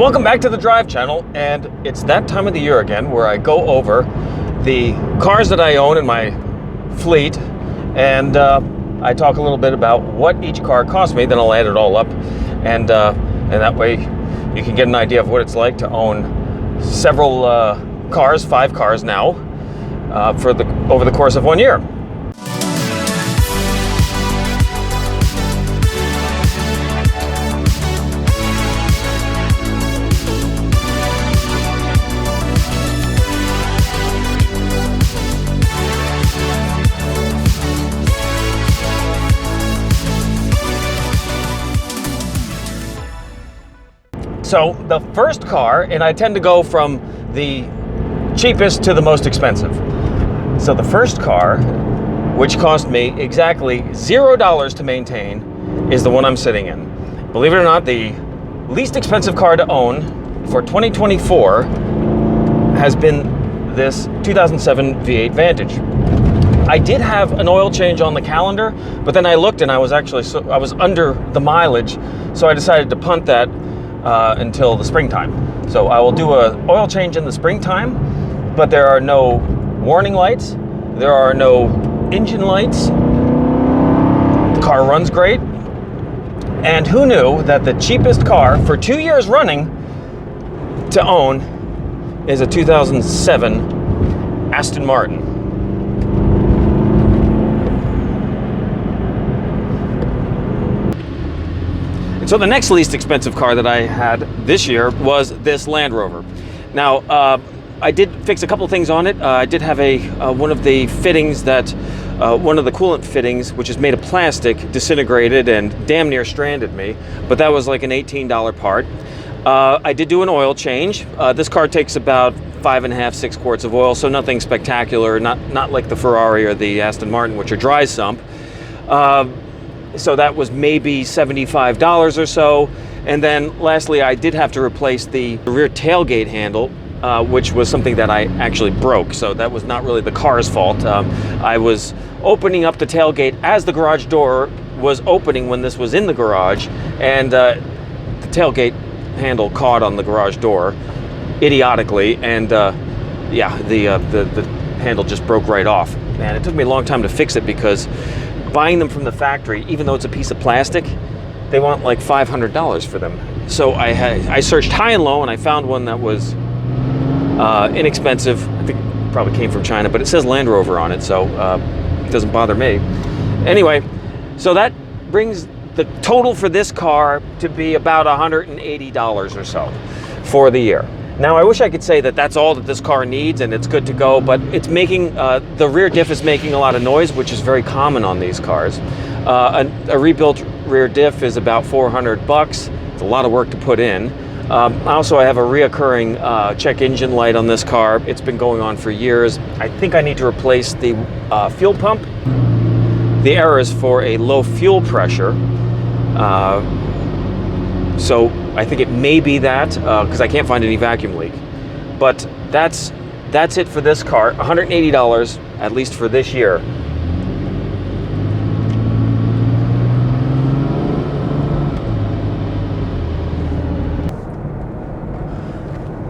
Welcome back to the Drive channel, and it's that time of the year again where I go over the cars that I own in my fleet, and I talk a little bit about what each car cost me. Then I'll add it all up, and that way you can get an idea of what it's like to own several cars, 5 cars now, over the course of 1 year. So the first car, and I tend to go from the cheapest to the most expensive. So the first car, which cost me exactly $0 to maintain, is the one I'm sitting in. Believe it or not, the least expensive car to own for 2024 has been this 2007 V8 Vantage. I did have an oil change on the calendar, but then I looked and I was under the mileage, so I decided to punt that until the springtime. So I will do an oil change in the springtime, but there are no warning lights, there are no engine lights. The car runs great, and who knew that the cheapest car for 2 years running to own is a 2007 Aston Martin. So the next least expensive car that I had this year was this Land Rover. Now, I did fix a couple things on it. I did have one of the fittings one of the coolant fittings, which is made of plastic, disintegrated and damn near stranded me, but that was like an $18 part. I did do an oil change. This car takes about 5.5, 6 quarts of oil, so nothing spectacular, not like the Ferrari or the Aston Martin, which are dry sump. So that was maybe $75 or so. And then lastly, I did have to replace the rear tailgate handle, which was something that I actually broke. So that was not really the car's fault. I was opening up the tailgate as the garage door was opening when this was in the garage, and the tailgate handle caught on the garage door idiotically, and yeah, the handle just broke right off. And it took me a long time to fix it because buying them from the factory, even though it's a piece of plastic, they want like $500 for them. So I searched high and low, and I found one that was inexpensive. I think it probably came from China, but it says Land Rover on it, so it doesn't bother me. Anyway, so that brings the total for this car to be about $180 or so for the year. Now, I wish I could say that that's all that this car needs and it's good to go, but it's making, the rear diff is making a lot of noise, which is very common on these cars. A rebuilt rear diff is about $400. It's a lot of work to put in. Also, I have a reoccurring check engine light on this car. It's been going on for years. I think I need to replace the fuel pump. The error is for a low fuel pressure. So I think it may be that, because I can't find any vacuum leak. But that's it for this car. $180, at least for this year.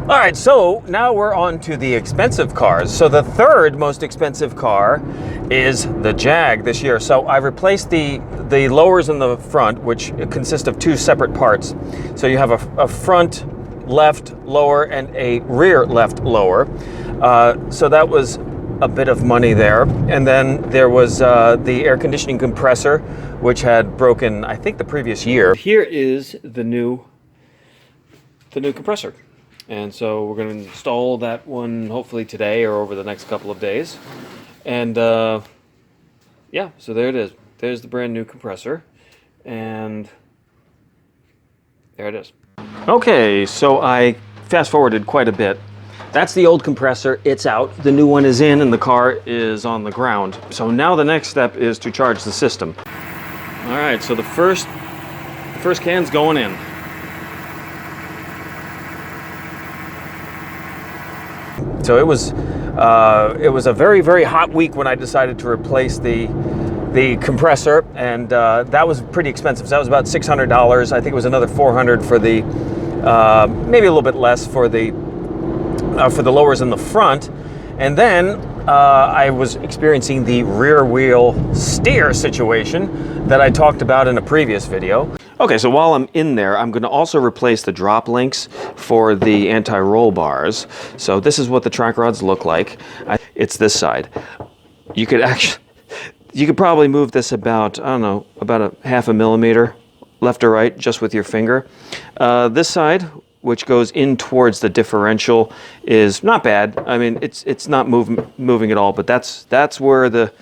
All right, so now we're on to the expensive cars. So the third most expensive car is the Jag this year. So I replaced the lowers in the front, which consist of 2 separate parts. So you have a front left lower and a rear left lower. So that was a bit of money there. And then there was the air conditioning compressor, which had broken, I think, the previous year. Here is the new compressor. And so we're going to install that one hopefully today or over the next couple of days. And yeah, so there it is. There's the brand new compressor. And there it is. Okay, so I fast forwarded quite a bit. That's the old compressor. It's out. The new one is in and the car is on the ground. So now the next step is to charge the system. All right, so the first can's going in. So it was a very, very hot week when I decided to replace the compressor, and that was pretty expensive. So that was about $600. I think it was another $400 for the maybe a little bit less for the lowers in the front. And then I was experiencing the rear wheel steer situation that I talked about in a previous video. Okay, so while I'm in there, I'm going to also replace the drop links for the anti-roll bars. So this is what the track rods look like. It's this side. You could probably move this about, I don't know, about a half a millimeter left or right just with your finger. This side, which goes in towards the differential, is not bad. I mean, it's not moving at all, but that's where the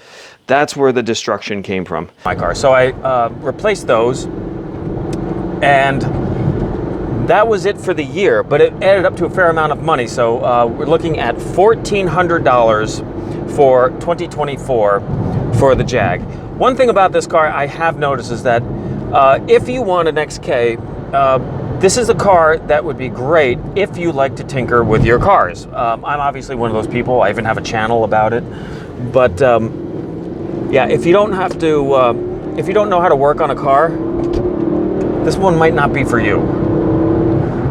destruction came from my car. So I replaced those, and that was it for the year, but it added up to a fair amount of money. So we're looking at $1,400 for 2024 for the Jag. One thing about this car I have noticed is that if you want an XK, this is a car that would be great if you like to tinker with your cars. I'm obviously one of those people. I even have a channel about it. But yeah, if you don't have to, if you don't know how to work on a car, this one might not be for you.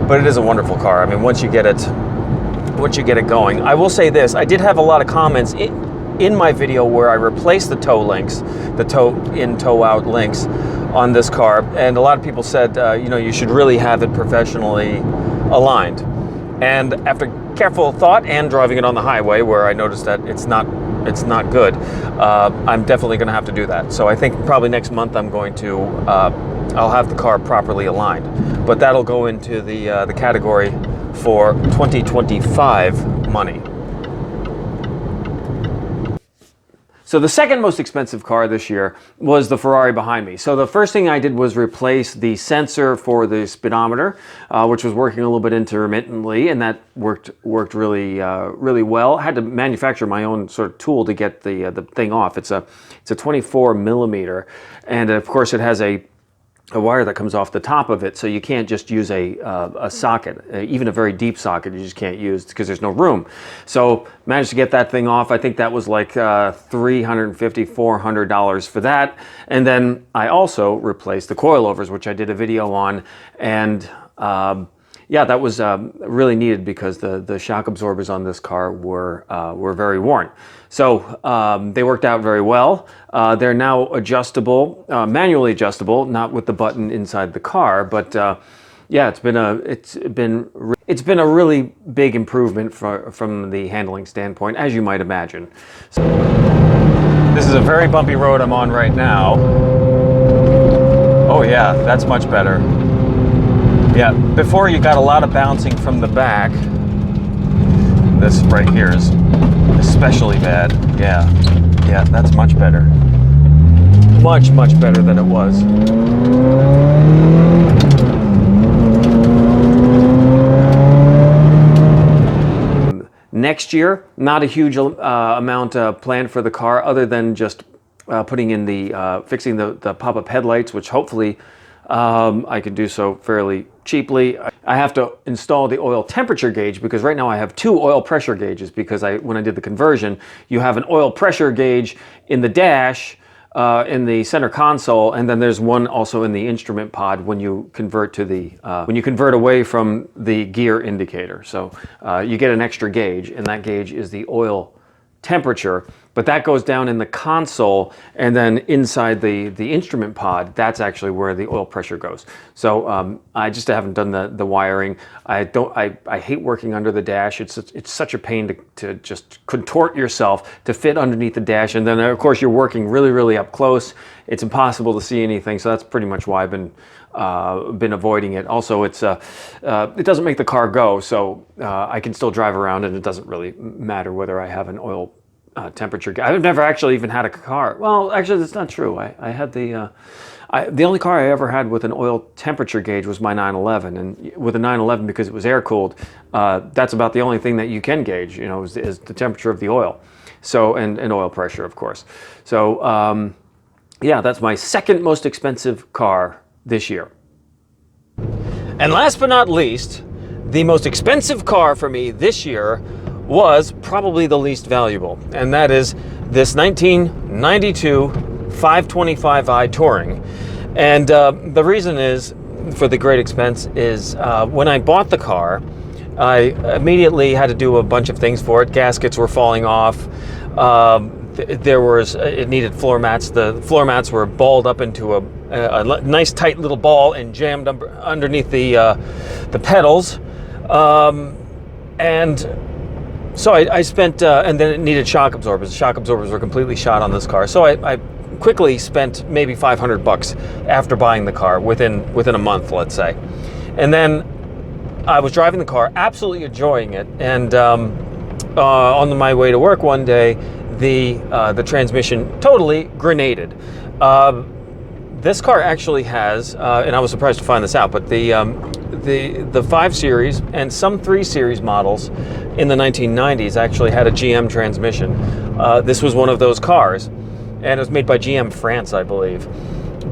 But it is a wonderful car. I mean, once you get it going. I will say this: I did have a lot of comments in my video where I replaced the toe links, the toe in, toe out links on this car, and a lot of people said, you know, you should really have it professionally aligned. And after careful thought and driving it on the highway, where I noticed that it's not good, I'm definitely going to have to do that. So I think probably next month I'm going to, I'll have the car properly aligned. But that'll go into the category for 2025 money. So the second most expensive car this year was the Ferrari behind me. So the first thing I did was replace the sensor for the speedometer, which was working a little bit intermittently, and that worked really really well. I had to manufacture my own sort of tool to get the thing off. It's a 24 millimeter, and of course it has a wire that comes off the top of it, so you can't just use a socket, even a very deep socket you just can't use because there's no room. So managed to get that thing off. I think that was like $350, $400 for that. And then I also replaced the coilovers, which I did a video on, and yeah, that was really needed because the shock absorbers on this car were very worn. So they worked out very well. They're now adjustable, manually adjustable, not with the button inside the car. But yeah, it's been a really big improvement from the handling standpoint, as you might imagine. So, this is a very bumpy road I'm on right now. Oh yeah, that's much better. Yeah, before you got a lot of bouncing from the back. This right here is especially bad. Yeah, that's much better. Much better than it was. Next year, not a huge amount planned for the car, other than just putting in fixing the pop-up headlights, which hopefully I can do so fairly cheaply. I have to install the oil temperature gauge because right now I have two oil pressure gauges, because when I did the conversion, you have an oil pressure gauge in the dash, in the center console, and then there's one also in the instrument pod when you convert away from the gear indicator. So you get an extra gauge, and that gauge is the oil temperature, but that goes down in the console, and then inside the instrument pod, that's actually where the oil pressure goes. So I just haven't done the wiring. I hate working under the dash. It's such a pain to just contort yourself to fit underneath the dash, and then of course you're working really up close. It's impossible to see anything, so that's pretty much why I've been avoiding it. Also, it doesn't make the car go, so I can still drive around, and it doesn't really matter whether I have an oil temperature. I've never actually even had a car. Well, actually, that's not true. I had the only car I ever had with an oil temperature gauge was my 911, and with a 911, because it was air cooled, that's about the only thing that you can gauge. You know, is the temperature of the oil. So and oil pressure, of course. So yeah, that's my second most expensive car this year. And last but not least, the most expensive car for me this year was probably the least valuable, and that is this 1992 525i Touring. And the reason is, for the great expense is when I bought the car, I immediately had to do a bunch of things for it. Gaskets were falling off. It needed floor mats. The floor mats were balled up into a nice tight little ball and jammed underneath the pedals. And so I spent, and then it needed shock absorbers. The shock absorbers were completely shot on this car. So I quickly spent maybe $500 after buying the car within a month, let's say. And then I was driving the car, absolutely enjoying it. And on my way to work one day, the transmission totally grenaded. This car actually has, and I was surprised to find this out, but the 5 Series and some 3 Series models in the 1990s actually had a GM transmission. This was one of those cars, and it was made by GM France, I believe.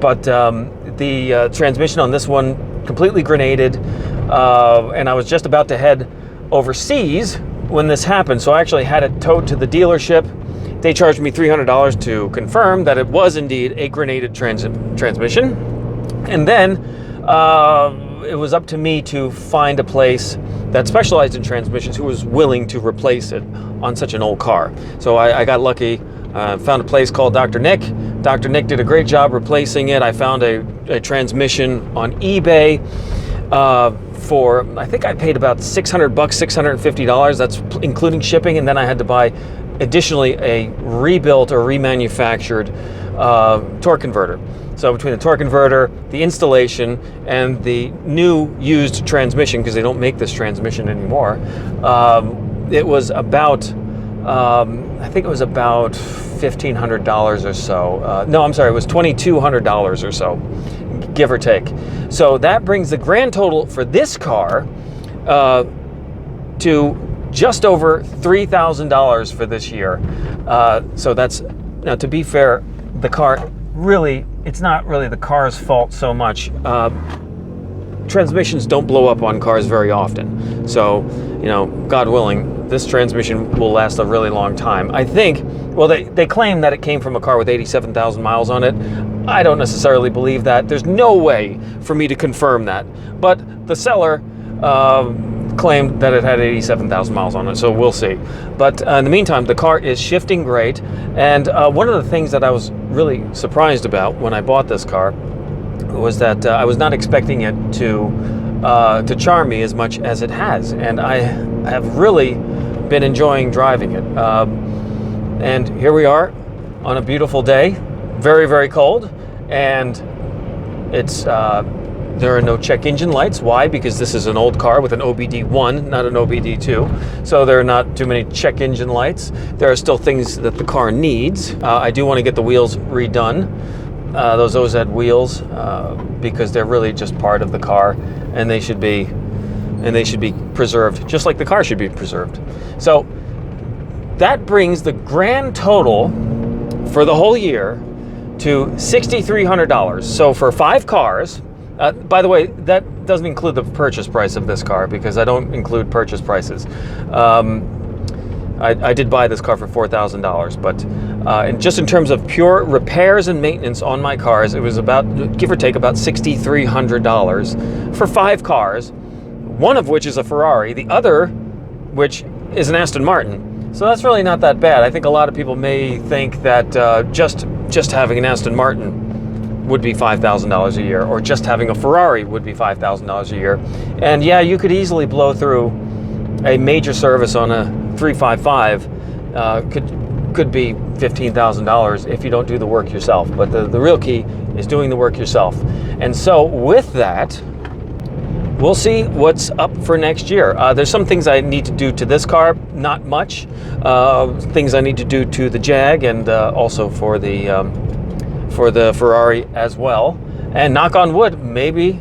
But the transmission on this one completely grenaded, and I was just about to head overseas when this happened, so I actually had it towed to the dealership. They charged me $300 to confirm that it was indeed a grenaded transmission. And then it was up to me to find a place that specialized in transmissions who was willing to replace it on such an old car. So I got lucky, found a place called Dr. Nick. Dr. Nick did a great job replacing it. I found a transmission on eBay for, I think I paid about $600, $650. That's including shipping. And then I had to buy additionally a rebuilt or remanufactured torque converter. So between the torque converter, the installation, and the new used transmission, because they don't make this transmission anymore, it was about, I think it was about $1,500 or so. No, I'm sorry, it was $2,200 or so, give or take. So that brings the grand total for this car to just over $3,000 for this year. So that's, now to be fair, the car really, it's not really the car's fault so much. Transmissions don't blow up on cars very often. So, you know, God willing, this transmission will last a really long time. I think, well, they claim that it came from a car with 87,000 miles on it. I don't necessarily believe that. There's no way for me to confirm that. But the seller claimed that it had 87,000 miles on it, so we'll see. But in the meantime, the car is shifting great, and one of the things that I was really surprised about when I bought this car was that I was not expecting it to charm me as much as it has, and I have really been enjoying driving it. And here we are on a beautiful day, very, very cold, and it's there are no check engine lights. Why? Because this is an old car with an OBD1, not an OBD2. So there are not too many check engine lights. There are still things that the car needs. I do want to get the wheels redone, those OZ wheels, because they're really just part of the car, and they should be preserved, just like the car should be preserved. So that brings the grand total for the whole year to $6,300. So for 5 cars. By the way, that doesn't include the purchase price of this car, because I don't include purchase prices. I did buy this car for $4,000, but and just in terms of pure repairs and maintenance on my cars, it was about, give or take, about $6,300 for 5 cars, one of which is a Ferrari, the other which is an Aston Martin. So that's really not that bad. I think a lot of people may think that just having an Aston Martin would be $5,000 a year, or just having a Ferrari would be $5,000 a year. And yeah, you could easily blow through a major service on a 355, could be $15,000 if you don't do the work yourself. But the real key is doing the work yourself. And so with that, we'll see what's up for next year. There's some things I need to do to this car, not much. Things I need to do to the Jag, and also for the Ferrari as well. And knock on wood, maybe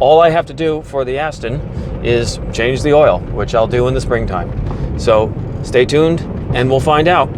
all I have to do for the Aston is change the oil, which I'll do in the springtime. So stay tuned and we'll find out.